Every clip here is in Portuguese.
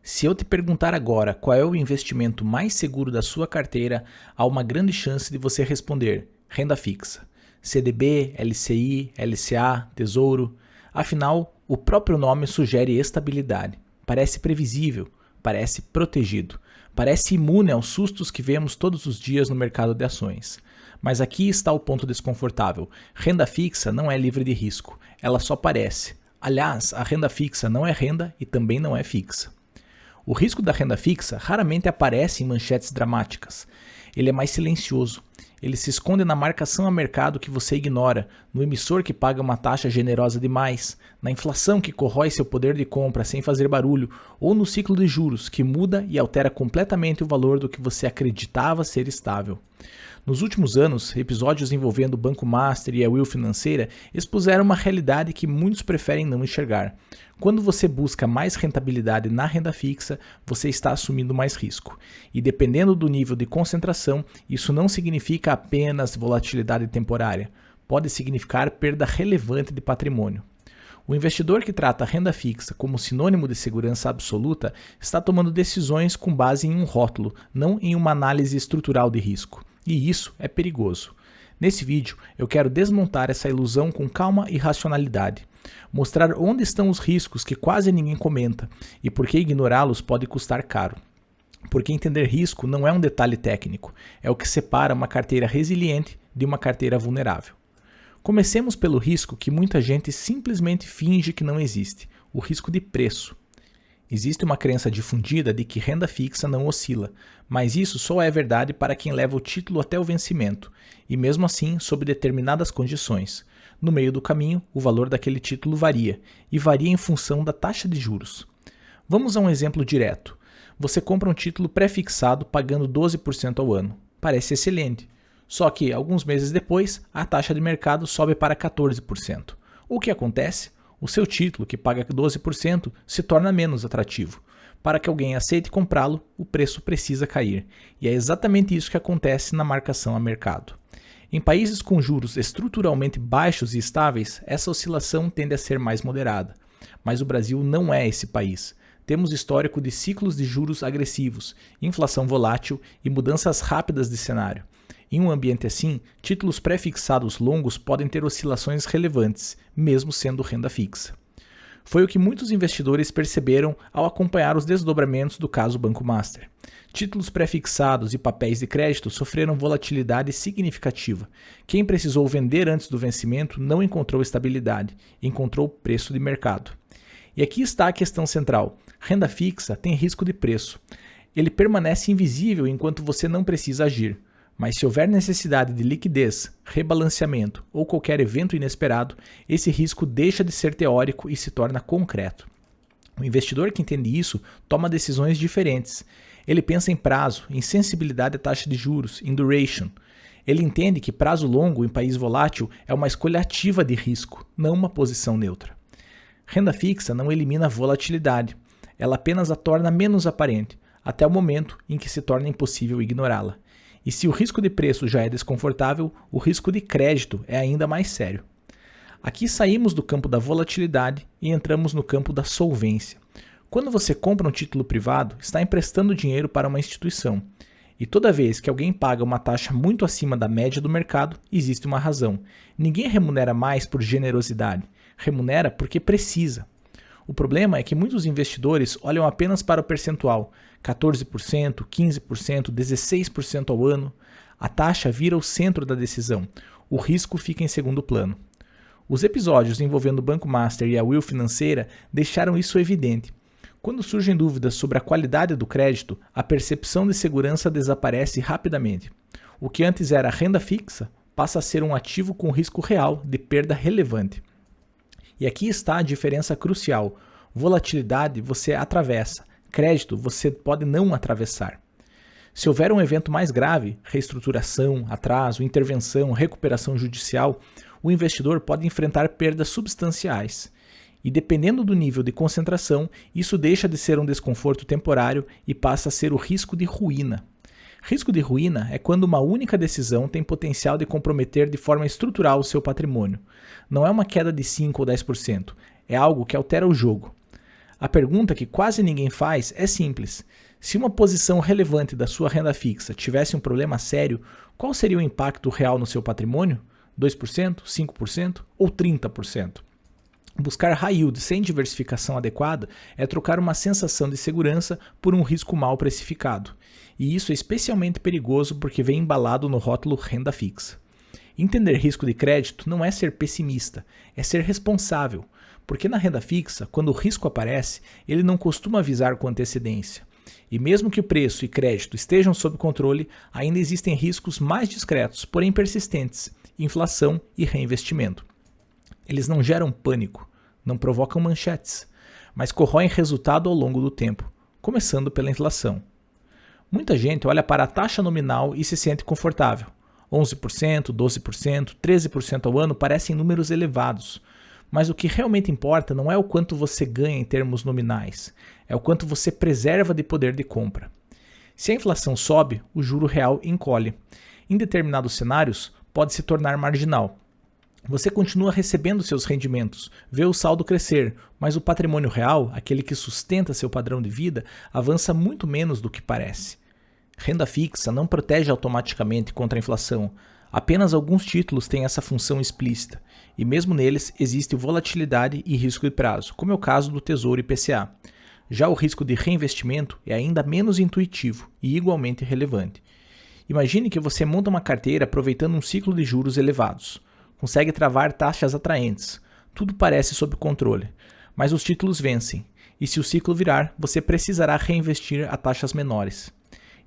Se eu te perguntar agora qual é o investimento mais seguro da sua carteira, há uma grande chance de você responder renda fixa. CDB, LCI, LCA, Tesouro. Afinal, o próprio nome sugere estabilidade. Parece previsível, parece protegido, parece imune aos sustos que vemos todos os dias no mercado de ações. Mas aqui está o ponto desconfortável. Renda fixa não é livre de risco, ela só parece. Aliás, a renda fixa não é renda e também não é fixa. O risco da renda fixa raramente aparece em manchetes dramáticas. Ele é mais silencioso. Ele se esconde na marcação a mercado que você ignora, no emissor que paga uma taxa generosa demais, na inflação que corrói seu poder de compra sem fazer barulho, ou no ciclo de juros que muda e altera completamente o valor do que você acreditava ser estável. Nos últimos anos, episódios envolvendo o Banco Master e a Will Financeira expuseram uma realidade que muitos preferem não enxergar. Quando você busca mais rentabilidade na renda fixa, você está assumindo mais risco. E dependendo do nível de concentração, isso não significa apenas volatilidade temporária. Pode significar perda relevante de patrimônio. O investidor que trata a renda fixa como sinônimo de segurança absoluta está tomando decisões com base em um rótulo, não em uma análise estrutural de risco. E isso é perigoso. Nesse vídeo, eu quero desmontar essa ilusão com calma e racionalidade. Mostrar onde estão os riscos que quase ninguém comenta e por que ignorá-los pode custar caro. Porque entender risco não é um detalhe técnico, é o que separa uma carteira resiliente de uma carteira vulnerável. Comecemos pelo risco que muita gente simplesmente finge que não existe, o risco de preço. Existe uma crença difundida de que renda fixa não oscila, mas isso só é verdade para quem leva o título até o vencimento, e mesmo assim sob determinadas condições. No meio do caminho, o valor daquele título varia, e varia em função da taxa de juros. Vamos a um exemplo direto. Você compra um título pré-fixado pagando 12% ao ano. Parece excelente. Só que, alguns meses depois, a taxa de mercado sobe para 14%. O que acontece? O seu título, que paga 12%, se torna menos atrativo. Para que alguém aceite comprá-lo, o preço precisa cair. E é exatamente isso que acontece na marcação a mercado. Em países com juros estruturalmente baixos e estáveis, essa oscilação tende a ser mais moderada. Mas o Brasil não é esse país. Temos histórico de ciclos de juros agressivos, inflação volátil e mudanças rápidas de cenário. Em um ambiente assim, títulos pré-fixados longos podem ter oscilações relevantes, mesmo sendo renda fixa. Foi o que muitos investidores perceberam ao acompanhar os desdobramentos do caso Banco Master. Títulos pré-fixados e papéis de crédito sofreram volatilidade significativa. Quem precisou vender antes do vencimento não encontrou estabilidade, encontrou preço de mercado. E aqui está a questão central. Renda fixa tem risco de preço. Ele permanece invisível enquanto você não precisa agir. Mas se houver necessidade de liquidez, rebalanceamento ou qualquer evento inesperado, esse risco deixa de ser teórico e se torna concreto. O investidor que entende isso toma decisões diferentes. Ele pensa em prazo, em sensibilidade à taxa de juros, em duration. Ele entende que prazo longo em país volátil é uma escolha ativa de risco, não uma posição neutra. Renda fixa não elimina a volatilidade, ela apenas a torna menos aparente, até o momento em que se torna impossível ignorá-la. E se o risco de preço já é desconfortável, o risco de crédito é ainda mais sério. Aqui saímos do campo da volatilidade e entramos no campo da solvência. Quando você compra um título privado, está emprestando dinheiro para uma instituição. E toda vez que alguém paga uma taxa muito acima da média do mercado, existe uma razão. Ninguém remunera mais por generosidade, remunera porque precisa. O problema é que muitos investidores olham apenas para o percentual, 14%, 15%, 16% ao ano. A taxa vira o centro da decisão, o risco fica em segundo plano. Os episódios envolvendo o Banco Master e a Will Financeira deixaram isso evidente. Quando surgem dúvidas sobre a qualidade do crédito, a percepção de segurança desaparece rapidamente. O que antes era renda fixa passa a ser um ativo com risco real de perda relevante. E aqui está a diferença crucial. Volatilidade você atravessa, crédito você pode não atravessar. Se houver um evento mais grave, reestruturação, atraso, intervenção, recuperação judicial, o investidor pode enfrentar perdas substanciais. E dependendo do nível de concentração, isso deixa de ser um desconforto temporário e passa a ser o risco de ruína. Risco de ruína é quando uma única decisão tem potencial de comprometer de forma estrutural o seu patrimônio. Não é uma queda de 5 ou 10%, é algo que altera o jogo. A pergunta que quase ninguém faz é simples. Se uma posição relevante da sua renda fixa tivesse um problema sério, qual seria o impacto real no seu patrimônio? 2%, 5% ou 30%? Buscar high yield sem diversificação adequada é trocar uma sensação de segurança por um risco mal precificado. E isso é especialmente perigoso porque vem embalado no rótulo renda fixa. Entender risco de crédito não é ser pessimista, é ser responsável. Porque na renda fixa, quando o risco aparece, ele não costuma avisar com antecedência. E mesmo que o preço e crédito estejam sob controle, ainda existem riscos mais discretos, porém persistentes: inflação e reinvestimento. Eles não geram pânico, não provocam manchetes, mas corroem resultado ao longo do tempo, começando pela inflação. Muita gente olha para a taxa nominal e se sente confortável. 11%, 12%, 13% ao ano parecem números elevados, mas o que realmente importa não é o quanto você ganha em termos nominais, é o quanto você preserva de poder de compra. Se a inflação sobe, o juro real encolhe. Em determinados cenários, pode se tornar marginal. Você continua recebendo seus rendimentos, vê o saldo crescer, mas o patrimônio real, aquele que sustenta seu padrão de vida, avança muito menos do que parece. Renda fixa não protege automaticamente contra a inflação. Apenas alguns títulos têm essa função explícita, e mesmo neles existe volatilidade e risco de prazo, como é o caso do Tesouro IPCA. Já o risco de reinvestimento é ainda menos intuitivo e igualmente relevante. Imagine que você monta uma carteira aproveitando um ciclo de juros elevados. Consegue travar taxas atraentes. Tudo parece sob controle, mas os títulos vencem, e se o ciclo virar, você precisará reinvestir a taxas menores.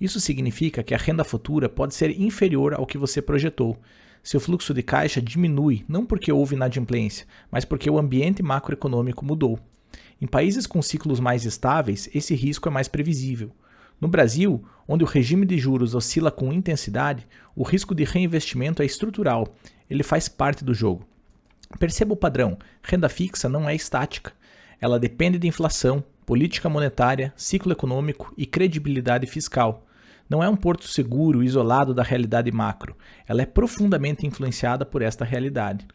Isso significa que a renda futura pode ser inferior ao que você projetou. Seu fluxo de caixa diminui não porque houve inadimplência, mas porque o ambiente macroeconômico mudou. Em países com ciclos mais estáveis, esse risco é mais previsível. No Brasil, onde o regime de juros oscila com intensidade, o risco de reinvestimento é estrutural, ele faz parte do jogo. Perceba o padrão: renda fixa não é estática. Ela depende de inflação, política monetária, ciclo econômico e credibilidade fiscal. Não é um porto seguro isolado da realidade macro. Ela é profundamente influenciada por esta realidade.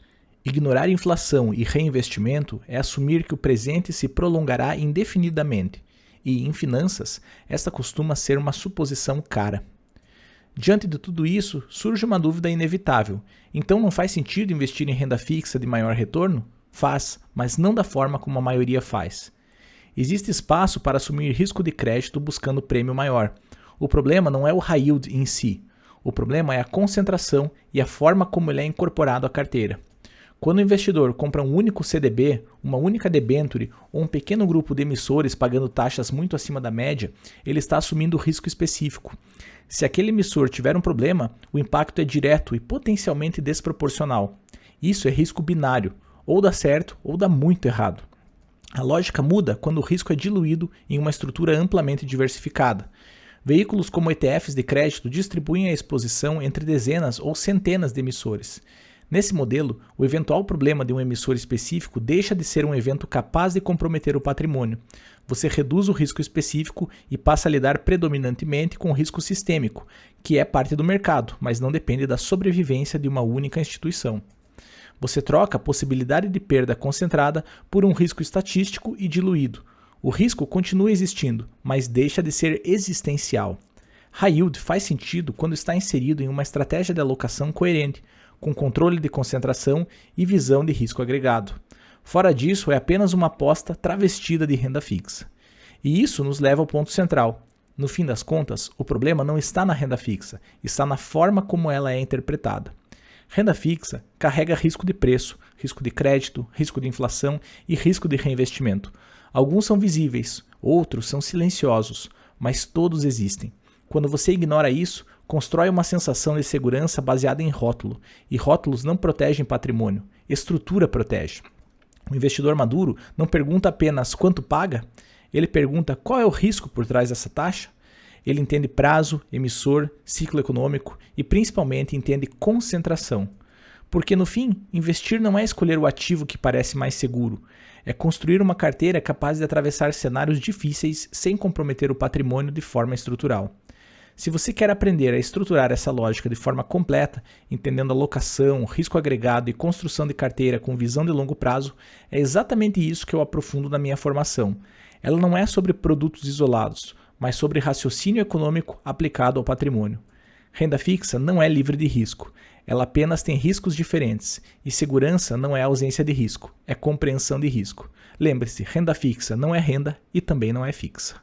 Ignorar inflação e reinvestimento é assumir que o presente se prolongará indefinidamente. E, em finanças, esta costuma ser uma suposição cara. Diante de tudo isso, surge uma dúvida inevitável. Então não faz sentido investir em renda fixa de maior retorno? Faz, mas não da forma como a maioria faz. Existe espaço para assumir risco de crédito buscando prêmio maior. O problema não é o high yield em si. O problema é a concentração e a forma como ele é incorporado à carteira. Quando o investidor compra um único CDB, uma única debenture ou um pequeno grupo de emissores pagando taxas muito acima da média, ele está assumindo risco específico. Se aquele emissor tiver um problema, o impacto é direto e potencialmente desproporcional. Isso é risco binário, ou dá certo ou dá muito errado. A lógica muda quando o risco é diluído em uma estrutura amplamente diversificada. Veículos como ETFs de crédito distribuem a exposição entre dezenas ou centenas de emissores. Nesse modelo, o eventual problema de um emissor específico deixa de ser um evento capaz de comprometer o patrimônio. Você reduz o risco específico e passa a lidar predominantemente com o risco sistêmico, que é parte do mercado, mas não depende da sobrevivência de uma única instituição. Você troca a possibilidade de perda concentrada por um risco estatístico e diluído. O risco continua existindo, mas deixa de ser existencial. High yield faz sentido quando está inserido em uma estratégia de alocação coerente, com controle de concentração e visão de risco agregado. Fora disso, é apenas uma aposta travestida de renda fixa. E isso nos leva ao ponto central. No fim das contas, o problema não está na renda fixa, está na forma como ela é interpretada. Renda fixa carrega risco de preço, risco de crédito, risco de inflação e risco de reinvestimento. Alguns são visíveis, outros são silenciosos, mas todos existem. Quando você ignora isso, constrói uma sensação de segurança baseada em rótulo, e rótulos não protegem patrimônio, estrutura protege. O investidor maduro não pergunta apenas quanto paga, ele pergunta qual é o risco por trás dessa taxa. Ele entende prazo, emissor, ciclo econômico e principalmente entende concentração. Porque no fim, investir não é escolher o ativo que parece mais seguro, é construir uma carteira capaz de atravessar cenários difíceis sem comprometer o patrimônio de forma estrutural. Se você quer aprender a estruturar essa lógica de forma completa, entendendo alocação, risco agregado e construção de carteira com visão de longo prazo, é exatamente isso que eu aprofundo na minha formação. Ela não é sobre produtos isolados, mas sobre raciocínio econômico aplicado ao patrimônio. Renda fixa não é livre de risco. Ela apenas tem riscos diferentes. E segurança não é ausência de risco, é compreensão de risco. Lembre-se, renda fixa não é renda e também não é fixa.